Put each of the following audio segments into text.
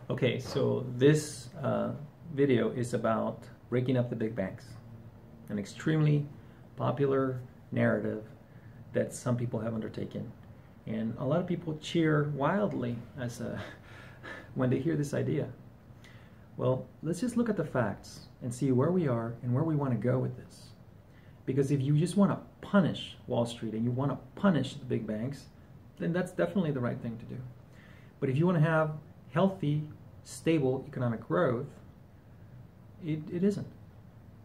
Okay, so this video is about breaking up the big banks, an extremely popular narrative that some people have undertaken. And a lot of people cheer wildly when they hear this idea. Well, let's just look at the facts and see where we are and where we want to go with this. Because if you just want to punish Wall Street and you want to punish the big banks, then that's definitely the right thing to do. But if you want to have healthy, stable economic growth, it isn't.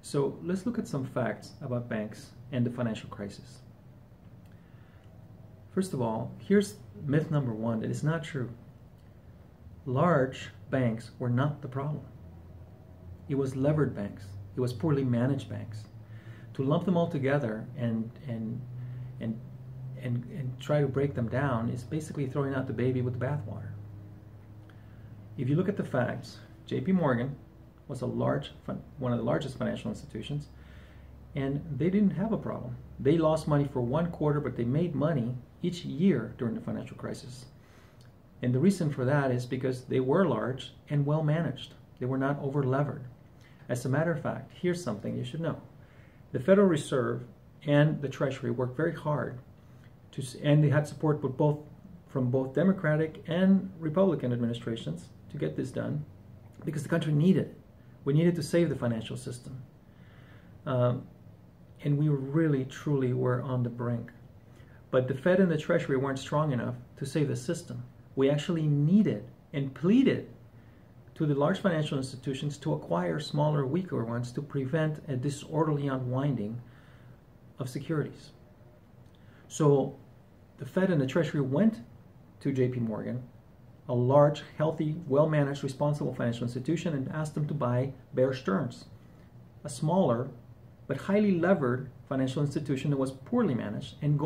So let's look at some facts about banks and the financial crisis. First of all, here's myth number one that is not true. Large banks were not the problem. It was levered banks. It was poorly managed banks. To lump them all together and try to break them down is basically throwing out the baby with the bathwater. If you look at the facts, JP Morgan was one of the largest financial institutions, and they didn't have a problem. They lost money for one quarter, but they made money each year during the financial crisis. And the reason for that is because they were large and well managed. They were not over levered. As a matter of fact, here's something you should know. The Federal Reserve and the Treasury worked very hard and they had support from both Democratic and Republican administrations to get this done because the country needed it. We needed to save the financial system. And we really, truly were on the brink. But the Fed and the Treasury weren't strong enough to save the system. We actually needed and pleaded to the large financial institutions to acquire smaller, weaker ones to prevent a disorderly unwinding of securities. So the Fed and the Treasury went to JP Morgan, a large, healthy, well-managed, responsible financial institution, and asked them to buy Bear Stearns, a smaller but highly levered financial institution that was poorly managed and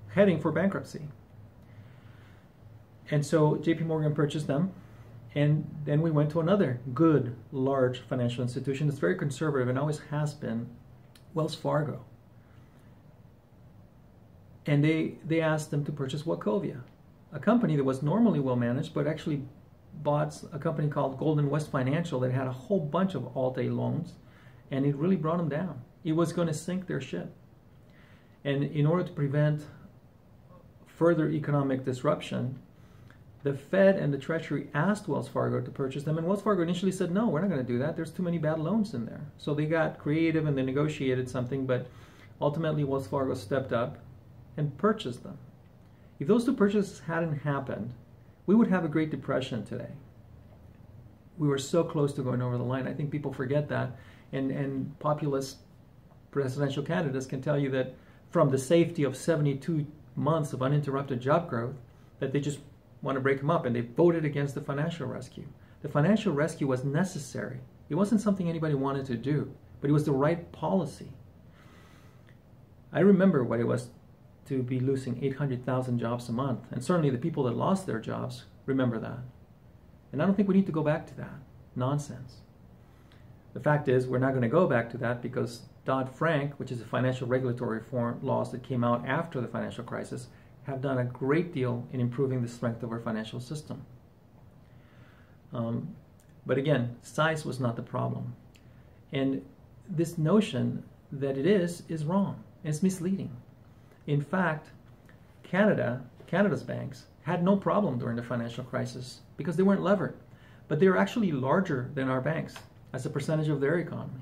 heading for bankruptcy. And so JP Morgan purchased them, and then we went to another good, large financial institution that's very conservative and always has been, Wells Fargo. And they asked them to purchase Wachovia, a company that was normally well managed, but actually bought a company called Golden West Financial that had a whole bunch of Alt-A loans, and it really brought them down. It was going to sink their ship. And in order to prevent further economic disruption, the Fed and the Treasury asked Wells Fargo to purchase them, and Wells Fargo initially said, no, we're not going to do that. There's too many bad loans in there. So they got creative and they negotiated something, but ultimately Wells Fargo stepped up and purchased them. If those two purchases hadn't happened, we would have a Great Depression today. We were so close to going over the line. I think people forget that, and populist presidential candidates can tell you that from the safety of 72 months of uninterrupted job growth, that they just want to break them up, and they voted against the financial rescue. The financial rescue was necessary. It wasn't something anybody wanted to do, but it was the right policy. I remember what it was to be losing 800,000 jobs a month, and certainly the people that lost their jobs remember that. And I don't think we need to go back to that nonsense. The fact is, we're not going to go back to that because Dodd-Frank, which is a financial regulatory reform laws that came out after the financial crisis, have done a great deal in improving the strength of our financial system. But again, size was not the problem. And this notion that it is wrong. It's misleading. In fact, Canada's banks had no problem during the financial crisis because they weren't levered. But they were actually larger than our banks as a percentage of their economy.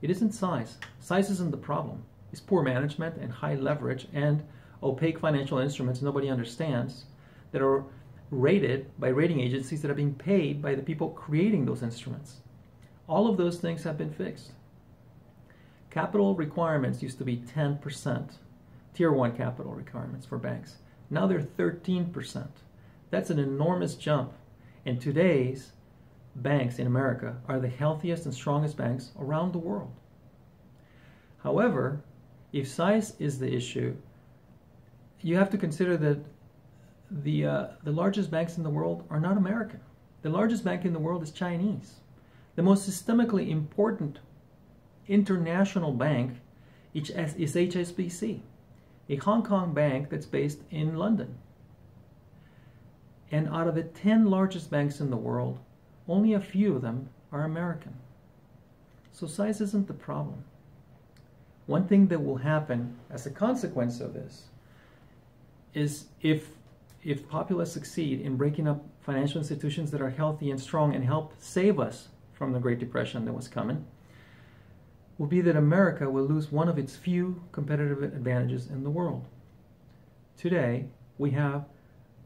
It isn't size. Size isn't the problem. It's poor management and high leverage and opaque financial instruments nobody understands that are rated by rating agencies that are being paid by the people creating those instruments. All of those things have been fixed. Capital requirements used to be 10%, Tier 1 capital requirements for banks. Now they're 13%. That's an enormous jump. And today's banks in America are the healthiest and strongest banks around the world. However, if size is the issue, you have to consider that the largest banks in the world are not American. The largest bank in the world is Chinese. The most systemically important international bank is HSBC, a Hong Kong bank that's based in London. And out of the 10 largest banks in the world, only a few of them are American. So size isn't the problem. One thing that will happen as a consequence of this is if populists succeed in breaking up financial institutions that are healthy and strong and help save us from the Great Depression that was coming, will be that America will lose one of its few competitive advantages in the world. Today, we have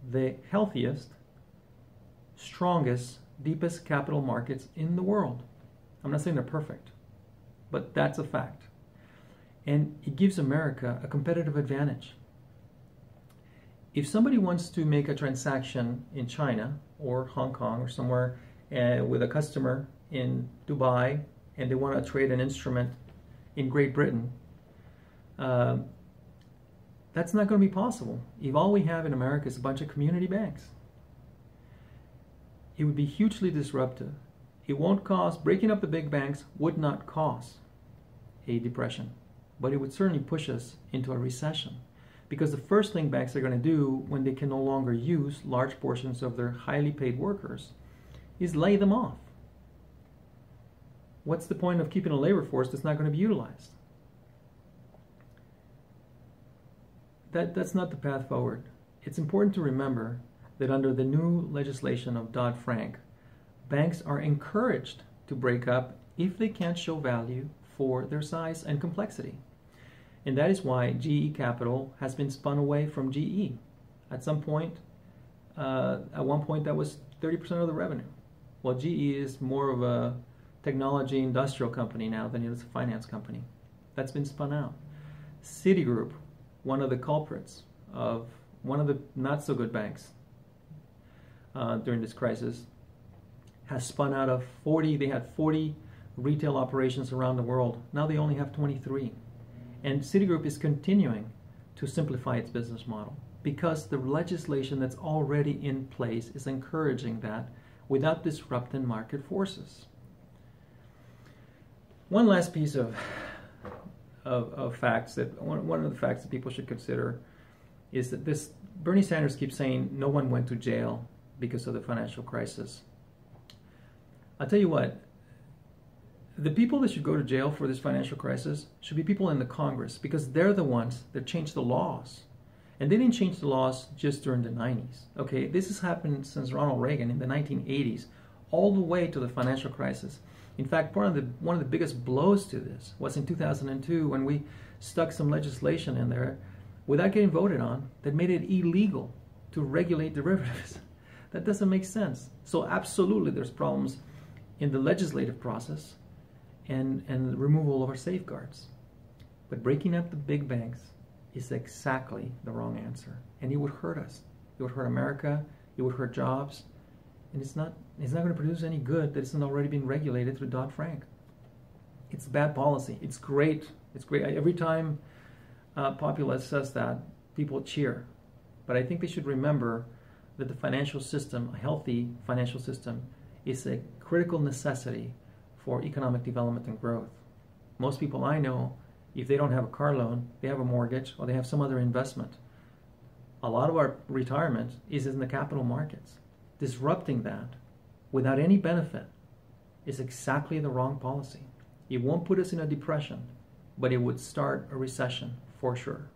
the healthiest, strongest, deepest capital markets in the world. I'm not saying they're perfect, but that's a fact. And it gives America a competitive advantage. If somebody wants to make a transaction in China or Hong Kong or somewhere with a customer in Dubai and they want to trade an instrument in Great Britain, that's not going to be possible if all we have in America is a bunch of community banks. It would be hugely disruptive. It won't cause, breaking up the big banks would not cause a depression, but it would certainly push us into a recession. Because the first thing banks are going to do when they can no longer use large portions of their highly paid workers is lay them off. What's the point of keeping a labor force that's not going to be utilized? That's not the path forward. It's important to remember that under the new legislation of Dodd-Frank, banks are encouraged to break up if they can't show value for their size and complexity. And that is why GE Capital has been spun away from GE. At some point, at one point that was 30% of the revenue. Well, GE is more of a technology industrial company now than it is a finance company. That's been spun out. Citigroup, one of the culprits of one of the not so good banks during this crisis, has spun out of 40, they had 40 retail operations around the world. Now they only have 23. And Citigroup is continuing to simplify its business model because the legislation that's already in place is encouraging that without disrupting market forces. One last piece of facts that one of the facts that people should consider is that this Bernie Sanders keeps saying no one went to jail because of the financial crisis. I'll tell you what, the people that should go to jail for this financial crisis should be people in the Congress because they're the ones that changed the laws. And they didn't change the laws just during the 90s. Okay, this has happened since Ronald Reagan in the 1980s, all the way to the financial crisis. In fact, one of the biggest blows to this was in 2002 when we stuck some legislation in there without getting voted on that made it illegal to regulate derivatives. That doesn't make sense. So absolutely there's problems in the legislative process and the removal of our safeguards. But breaking up the big banks is exactly the wrong answer. And it would hurt us. It would hurt America. It would hurt jobs. And it's not going to produce any good that isn't already being regulated through Dodd-Frank. It's bad policy. It's great. It's great. Every time a populist says that, people cheer. But I think they should remember that the financial system, a healthy financial system, is a critical necessity for economic development and growth. Most people I know, if they don't have a car loan, they have a mortgage or they have some other investment. A lot of our retirement is in the capital markets. Disrupting that without any benefit is exactly the wrong policy. It won't put us in a depression, but it would start a recession for sure.